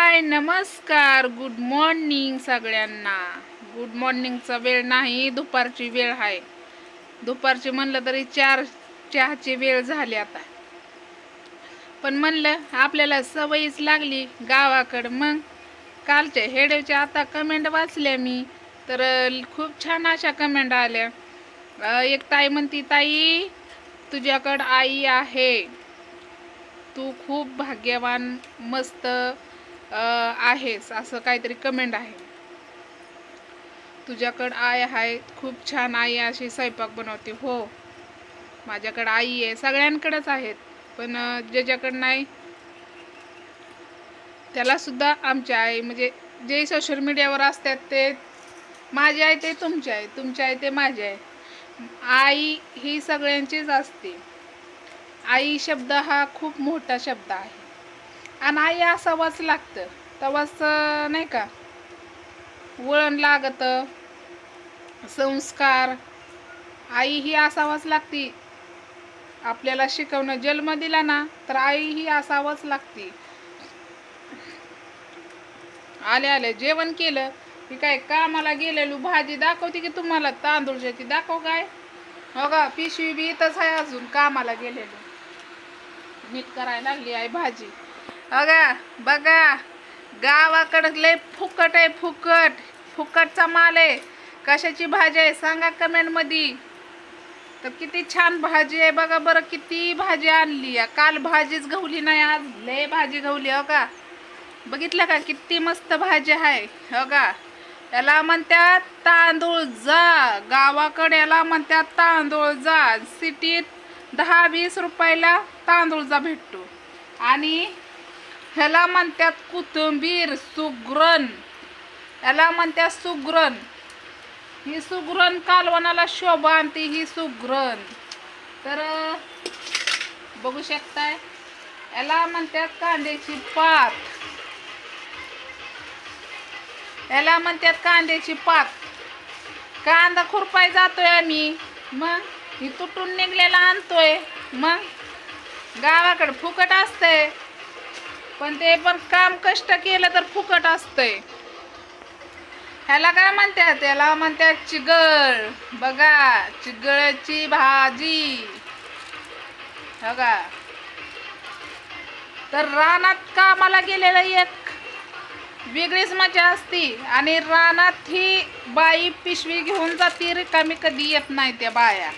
हाय नमस्कार good morning सगळ्यांना. Good मॉर्निंगचा वेळ नाही, दुपारची वेळ आहे. दुपारची म्हणलं तरी 4 चहाची वेळ झाली आता. पण म्हणलं आपल्याला सवयच लागली गावाकडं. मग कालच्या हेडेच्या आता कमेंट वाचल्या मी, तर खूप छान अशा कमेंट आल्या. एक ताई म्हणती, ताई तुझ्याकडं आई आहे, तू खूप भाग्यवान, मस्त आहेस, असं काहीतरी कमेंट आहे. तुझ्याकडं आई आहे, खूप छान आई, अशी स्वयंपाक बनवते. हो, माझ्याकडं आई आहे, सगळ्यांकडेच आहेत, पण ज्याच्याकडं नाही त्याला सुद्धा आमची आई, म्हणजे जे सोशल मीडियावर असतात ते माझी आई, ते तुमची आई, तुमची आई ते माझी आई. आई ही सगळ्यांचीच असते. आई शब्द हा खूप मोठा शब्द आहे, आणि आई असावाच लागतं, तेव्हाच नाही का वळण लागत, संस्कार. आई ही असावाच लागती आपल्याला शिकवणं. जन्म दिला ना तर आई ही असावंच लागती. आले आले जेवण केलं की काय कामाला गेलेलो, भाजी दाखवते की तुम्हाला तांदूळची, दाखव काय. हो का, पिशवी बी इथंच आहे, अजून कामाला गेलेलो. मीठ करायला लागली आहे भाजी. बघा बघा, गावाकडं लय फुकट आहे, फुकट फुकटचा माल आहे. कशाची भाजी आहे सांगा कमेंट मध्ये. तर किती छान भाजी आहे बघा बरं, किती भाजी आणली. काल भाजीच गवली नाही, आज लय भाजी गवली. हो का, बघितलं का किती मस्त भाजी आहे. हो का, याला म्हणतात तांदूळ जा. गावाकडे याला म्हणतात तांदूळ जा. सिटीत 10-20 रुपयाला तांदूळ जा भेटतो, आणि ह्याला म्हणतात कोथिंबीर, सुगरण. याला म्हणतात सुगरण. ही सुगरण कालवणाला शोभा आणते, ही सुगरण. तर बघू शकताय, याला म्हणतात कांद्याची पात. याला म्हणतात कांद्याची पात. कांदा खुरपाय जातोय आम्ही, मग ही तुटून निघलेला आणतोय. मग गावाकडे फुकट असतंय, पण ते पण काम कष्ट केलं तर फुकट असतंय. ह्याला काय म्हणतात, त्याला म्हणतात चिगळ. बघा, चिगळची भाजी. बघा, तर रानात कामाला गेलेलं एक वेगळीच मजा असती, आणि रानात ही बाई पिशवी घेऊन जाती, रिकामी कधी येत नाही त्या बाया.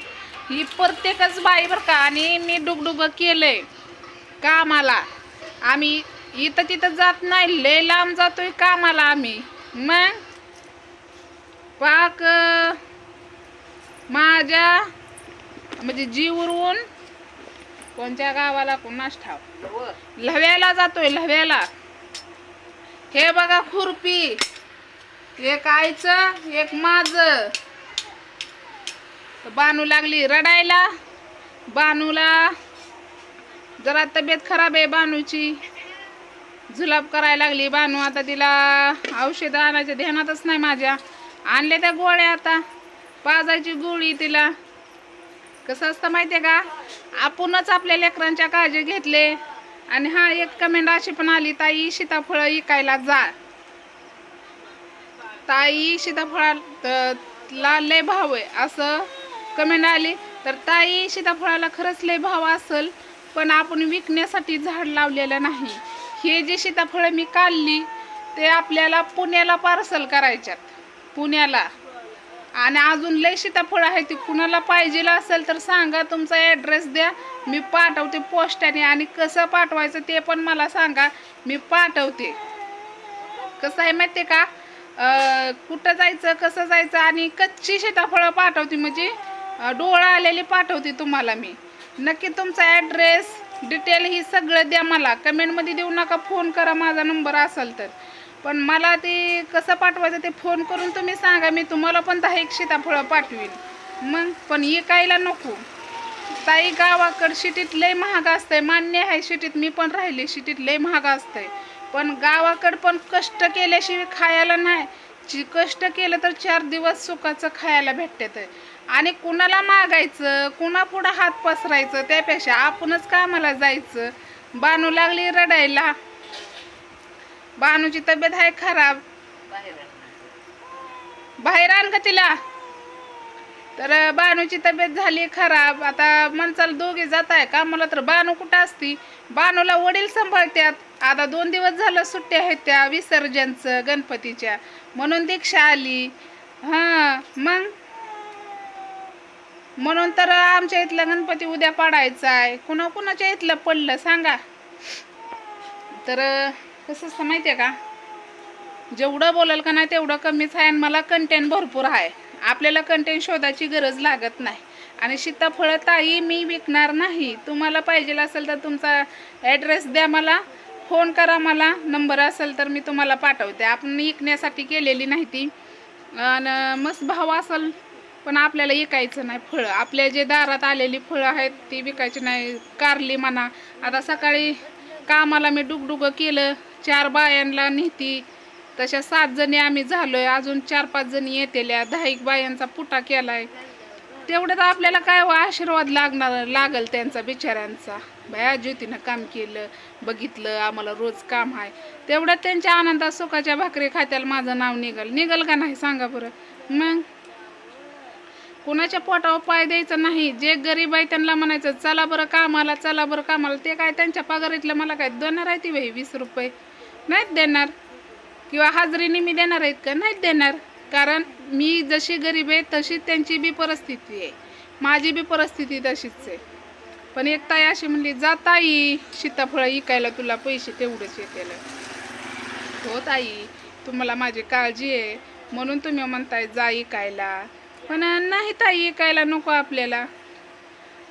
ही प्रत्येकच बाई बरं का. आणि मी डुगडुग केलंय कामाला. आम्ही इथं तिथं जात नाही, लय लांब जातोय कामाला आम्ही. मग पाक माझ्या म्हणजे जीवरून कोणत्या गावाला कोणास ठाव, लव्याला जातोय, लव्याला. हे बघा खुरपी, एक आईचं एक माझं. बानू लागली रडायला. बानूला जरा तब्येत खराब आहे बानूची, जुलाब करायला लागली बानू. आता तिला औषध आणायच्या ध्यानातच नाही माझ्या. आणले त्या गोळ्या, आता पाजायची गोळी तिला. कसं असतं माहितीये का, आपणच आपल्या लेकरांच्या काळजी घेतले. आणि हा एक कमेंट अशी पण आली, ताई सीताफळ इकायला जा. ताई सीताफळाला लय भाव आहे, असं कमेंट आली. तर ताई सीताफळाला खरंच लय भाव असेल, पण आपण विकण्यासाठी झाड लावलेलं नाही. हे जे सीताफळ मी काढली ते आपल्याला पुण्याला पार्सल करायच्यात, पुण्याला. आणि अजून लय सीताफळ आहे, ती कुणाला पाहिजे असेल तर सांगा, तुमचा ॲड्रेस द्या, मी पाठवते पोस्टाने. आणि कसं पाठवायचं ते पण मला सांगा, मी पाठवते. कसं आहे माहिती का, कुठं जायचं, कसं जायचं, आणि कच्ची सीताफळं पाठवते, म्हणजे डोळा आलेली पाठवते तुम्हाला मी. नक्की तुमचा ॲड्रेस, डिटेल ही सगळं द्या मला. कमेंटमध्ये देऊ नका, फोन करा, माझा नंबर असेल तर. पण मला ते कसं पाठवायचं ते फोन करून तुम्ही सांगा, मी तुम्हाला पण 10 सीताफळं पाठवीन. मग पण इकायला नको. ताई गावाकडं सिटीत लय महाग असतंय, मान्य आहे, सिटीत मी पण राहिले, सिटीत लय महाग असतंय. पण गावाकडं पण कष्ट केल्याशिवाय खायला नाही. कष्ट केलं तर 4 दिवस सुखाचं खायला भेटतं. आणि कुणाला मागायचं, कुणा पुढं हात पसरायचं, त्यापेक्षा आपणच कामाला जायचं. बानू लागली रडायला. बानूची तब्येत आहे खराब. बाहेर आण का तिला. तर बानूची तब्येत झाली खराब. आता मनचाल दोघे जात आहे का मला, तर बानू कुठं असती. बानूला वडील सांभाळतात. आता 2 दिवस झालं सुट्ट्या आहेत त्या विसर्जनचं गणपतीच्या, म्हणून दीक्षा आली. मग म्हणून तर आमच्या इथला गणपती उद्या पाडायचा आहे. कुणाच्या इथलं पडलं सांगा. तर कसं असतं माहिती आहे का, जेवढं बोलाल का नाही तेवढं कमीच आहे. आणि मला कंटेंट भरपूर आहे. आपल्याला कंटेंट शोधायची गरज लागत नाही. आणि सीताफळ ताई मी विकणार नाही. तुम्हाला पाहिजे असेल तर तुमचा ॲड्रेस द्या, मला फोन करा, मला नंबर असेल तर मी तुम्हाला पाठवते. आपण विकण्यासाठी केलेली नाही ती. आणि मस्त भाव असेल पण आपल्याला विकायचं नाही फळं. आपल्या जे दारात आलेली फळं आहेत ती विकायची नाही. कारली म्हणा, आता सकाळी कामाला मी डुगडुगं केलं, 4 बायांना नेती, तशा 7 जणी आम्ही झालोय. अजून 4-5 जणी येतेल्या. 10 बायांचा पुटा केलाय. तेवढं तर आपल्याला काय आशीर्वाद लागल त्यांचा बिचाऱ्यांचा. बाया ज्योतीनं काम केलं, बघितलं, आम्हाला रोज काम आहे, तेवढं त्यांच्या आनंदात सुखाच्या भाकरी खात्याला माझं नाव निघल का नाही सांगा बरं. मग कुणाच्या पोटावर पाय द्यायचं नाही. जे गरीब आहे त्यांना म्हणायचं चला बरं कामाला, चला बरं कामाला. ते काय त्यांच्या पगारीतलं मला काय देणार आहे ती बाई 20 रुपये नाहीत देणार, किंवा हाजरीने मी देणार आहेत का, नाहीत देणार. कारण मी जशी गरीब आहे तशी त्यांची बी परिस्थिती आहे, माझी बी परिस्थिती तशीच आहे. पण एक ताई अशी म्हणली, जा ताई सीताफळ इकायला, तुला पैसे तेवढेच येतील. हो ताई, तुम्हाला माझी काळजी आहे म्हणून तुम्ही म्हणताय जा इकायला. पण नाही ताई, इकायला नको आपल्याला.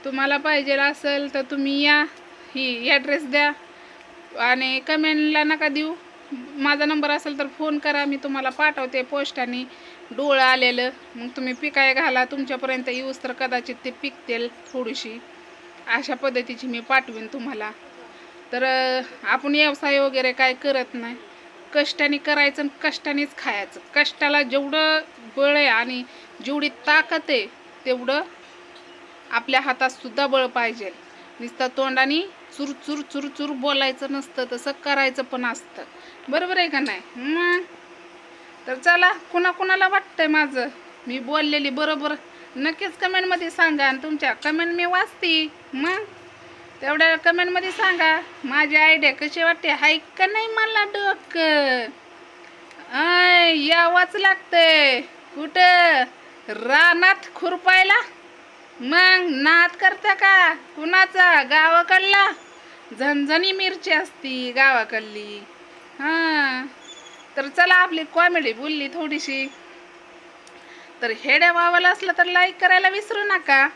तुम्हाला पाहिजे असेल तर तुम्ही या, ही ॲड्रेस द्या आणि कमेंटला नका देऊ. माझा नंबर असेल तर फोन करा, मी तुम्हाला पाठवते पोस्टाने डोळं आलेलं. मग तुम्ही पिकाय घाला, तुमच्यापर्यंत येऊस तर कदाचित ते पिकतील थोडीशी. अशा पद्धतीची मी पाठवीन तुम्हाला. तर आपण व्यवसाय वगैरे काय करत नाही. कष्टाने करायचं आणि कष्टानेच खायचं. कष्टाला जेवढं बळ आहे आणि जेवढी ताकद आहे तेवढं आपल्या हातात सुद्धा बळ पाहिजे. नुसतं तोंडाने चुर चुर चुर चुर बोलायचं नसतं, तसं करायचं पण असतं. बरोबर आहे का नाही. मग तर चला, कुणाला वाटतंय माझं मी बोललेली बरोबर नक्कीच कमेंटमध्ये सांगा. आणि तुमच्या कमेंट मी वाचते. मग तेवढ्या कमेंटमध्ये सांगा माझी आयडिया कशी वाटते. हाय का नाही मला डोकं यावंच लागतंय. कुठं रानात खुरपायला. मग नाद करता का कुणाचा, गावाकडला झणझणी मिरची असती गावाकडली. तर चला, आपली कॉमेडी बोलली थोडीशी. तर हेड्या वावाला असलं तर लाईक करायला विसरू नका.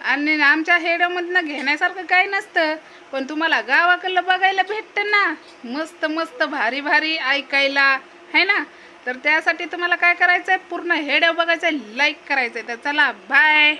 आणि आमच्या हेड्यामधनं घेण्यासारखं काही नसतं, पण तुम्हाला गावाकडलं बघायला भेटतं ना, मस्त मस्त भारी भारी ऐकायला है ना. तर त्यासाठी तुम्हाला काय करायचं आहे, पूर्ण हेड्या बघायचं, लाईक करायचं. तर चला बाय.